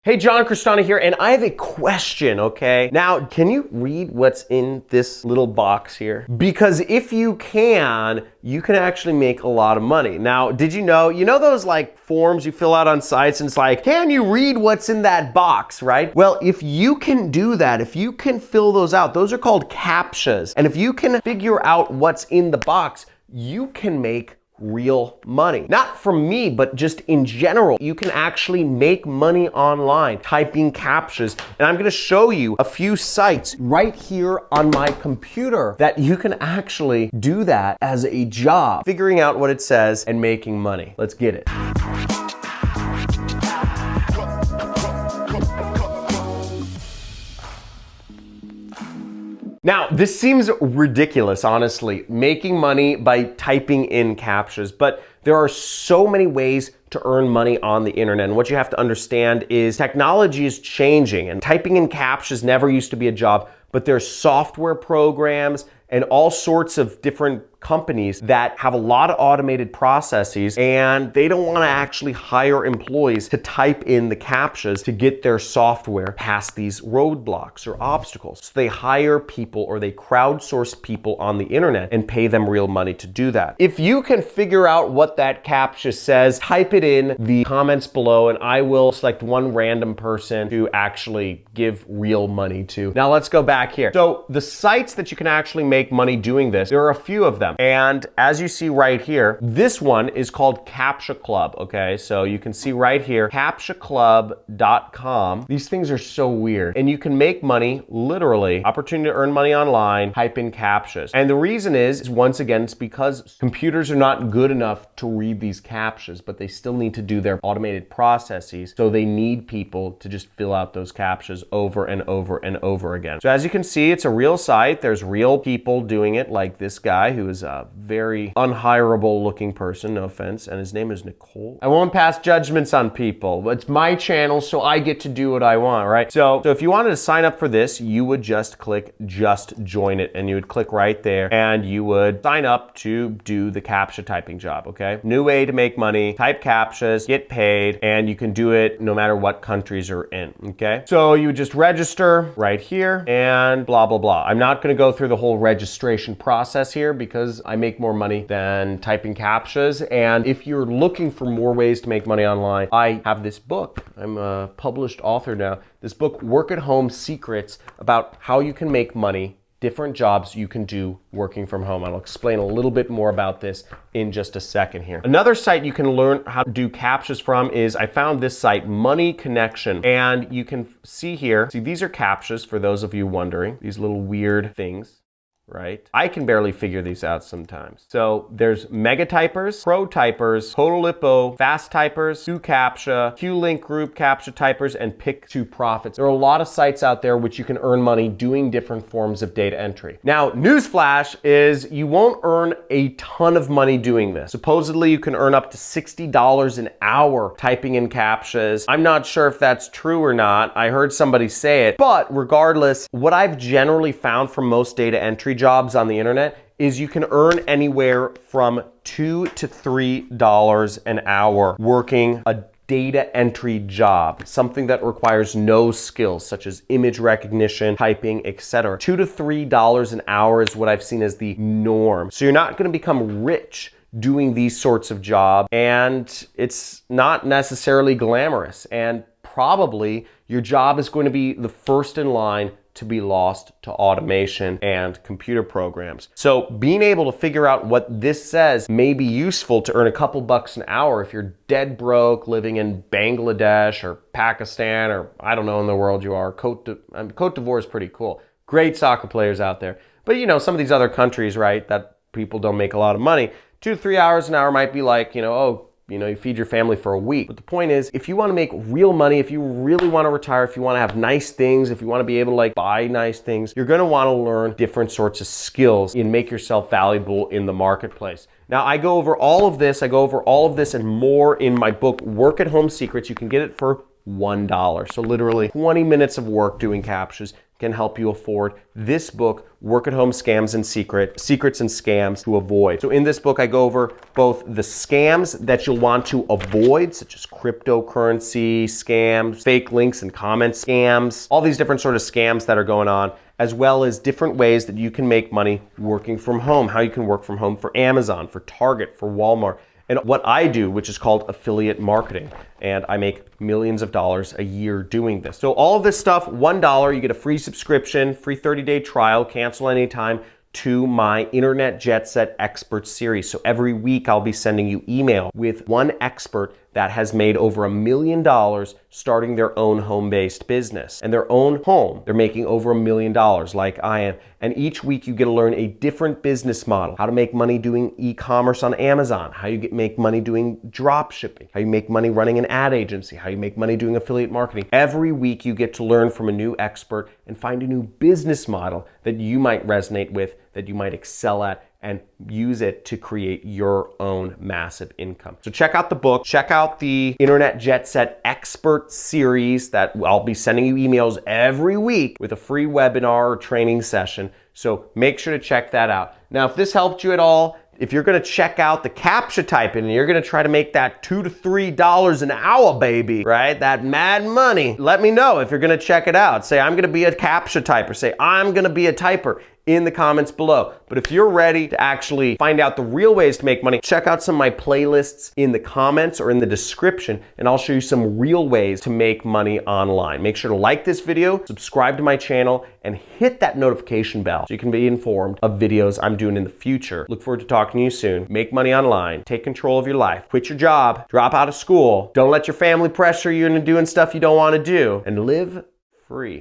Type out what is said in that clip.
Hey, John Cristani here, and I have a question, okay? Now, can you read what's in this little box here? Because if you can actually make a lot of money. Now, did you know those like forms you fill out on sites and it's like, can you read what's in that box, right? Well, if you can do that, if you can fill those out, those are called Captchas. And if you can figure out what's in the box, you can make real money. Not from me, but just in general. You can actually make money online typing Captchas. And I'm gonna show you a few sites right here on my computer that you can actually do that as a job, figuring out what it says and making money. Let's get it. Now, this seems ridiculous, honestly, making money by typing in Captchas, but there are so many ways to earn money on the internet. And what you have to understand is technology is changing, and typing in Captchas never used to be a job, but there's software programs and all sorts of different companies that have a lot of automated processes, and they don't want to actually hire employees to type in the Captchas to get their software past these roadblocks or obstacles. So they hire people, or they crowdsource people on the internet and pay them real money to do that. If you can figure out what that Captcha says, type it in the comments below and I will select one random person to actually give real money to. Now let's go back here. So the sites that you can actually make money doing this, there are a few of them. And as you see right here, this one is called Captcha Club, okay? So you can see right here, captchaclub.com. These things are so weird. And you can make money, literally, opportunity to earn money online, type in Captchas. And the reason is once again, it's because computers are not good enough to read these Captchas, but they still need to do their automated processes. So they need people to just fill out those Captchas over and over and over again. So as you can see, it's a real site. There's real people doing it, like this guy who is a very unhireable looking person, no offense, and his name is Nicole. I won't pass judgments on people. It's my channel, so I get to do what I want, right? So if you wanted to sign up for this, you would just click just join it, and you would click right there and you would sign up to do the Captcha typing job, okay? New way to make money, type Captchas, get paid, and you can do it no matter what countries you're in, okay? So you would just register right here and blah, blah, blah. I'm not gonna go through the whole registration process here because I make more money than typing Captchas. And if you're looking for more ways to make money online, I have this book. I'm a published author now. This book, Work at Home Secrets, about how you can make money, different jobs you can do working from home. I'll explain a little bit more about this in just a second here. Another site you can learn how to do Captchas from is, I found this site, Money Connection. And you can see here, see these are Captchas for those of you wondering, these little weird things. Right? I can barely figure these out sometimes. So there's Mega Typers, Pro Typers, Total Lipo, Fast Typers, QCaptcha, QLink Group Captcha Typers, and Pick 2 Profits. There are a lot of sites out there which you can earn money doing different forms of data entry. Now, newsflash is you won't earn a ton of money doing this. Supposedly you can earn up to $60 an hour typing in Captchas. I'm not sure if that's true or not. I heard somebody say it, but regardless, what I've generally found from most data entry jobs on the internet is you can earn anywhere from $2 to $3 an hour working a data entry job, something that requires no skills such as image recognition, typing, etc. $2 to $3 an hour is what I've seen as the norm. So you're not going to become rich doing these sorts of jobs, and it's not necessarily glamorous, and probably your job is going to be the first in line to be lost to automation and computer programs. So being able to figure out what this says may be useful to earn a couple bucks an hour if you're dead broke living in Bangladesh or Pakistan, or I don't know in the world you are. Cote d'Ivoire is pretty cool. Great soccer players out there. But you know, some of these other countries, right, that people don't make a lot of money, 2 to 3 hours an hour might be like, you feed your family for a week. But the point is, if you want to make real money, if you really want to retire, if you want to have nice things, if you want to be able to buy nice things, you're going to want to learn different sorts of skills and make yourself valuable in the marketplace. Now, I go over all of this. And more in my book, Work at Home Secrets. You can get it for $1. So literally 20 minutes of work doing Captchas can help you afford this book, Work at Home Scams and Secrets and Scams to Avoid. So in this book, I go over both the scams that you'll want to avoid, such as cryptocurrency scams, fake links and comment scams, all these different sort of scams that are going on, as well as different ways that you can make money working from home, how you can work from home for Amazon, for Target, for Walmart, and what I do, which is called affiliate marketing. And I make millions of dollars a year doing this. So all of this stuff, $1, you get a free subscription, free 30-day trial, cancel anytime, to my Internet Jet Set Expert Series. So every week I'll be sending you email with one expert that has made over $1 million starting their own home-based business. And their own home, they're making over $1 million like I am. And each week you get to learn a different business model, how to make money doing e-commerce on Amazon, how you make money doing drop shipping, how you make money running an ad agency, how you make money doing affiliate marketing. Every week you get to learn from a new expert and find a new business model that you might resonate with, that you might excel at, and use it to create your own massive income. So check out the book, check out the Internet Jet Set Expert Series that I'll be sending you emails every week with a free webinar or training session. So make sure to check that out. Now, if this helped you at all, if you're gonna check out the Captcha typing and you're gonna try to make that $2 to $3 an hour, baby, right? That mad money, let me know if you're gonna check it out. Say, I'm gonna be a Captcha typer. Say, I'm gonna be a typer in the comments below. But if you're ready to actually find out the real ways to make money, check out some of my playlists in the comments or in the description, and I'll show you some real ways to make money online. Make sure to like this video, subscribe to my channel, and hit that notification bell so you can be informed of videos I'm doing in the future. Look forward to talking to you soon. Make money online, take control of your life, quit your job, drop out of school, don't let your family pressure you into doing stuff you don't want to do, and live free.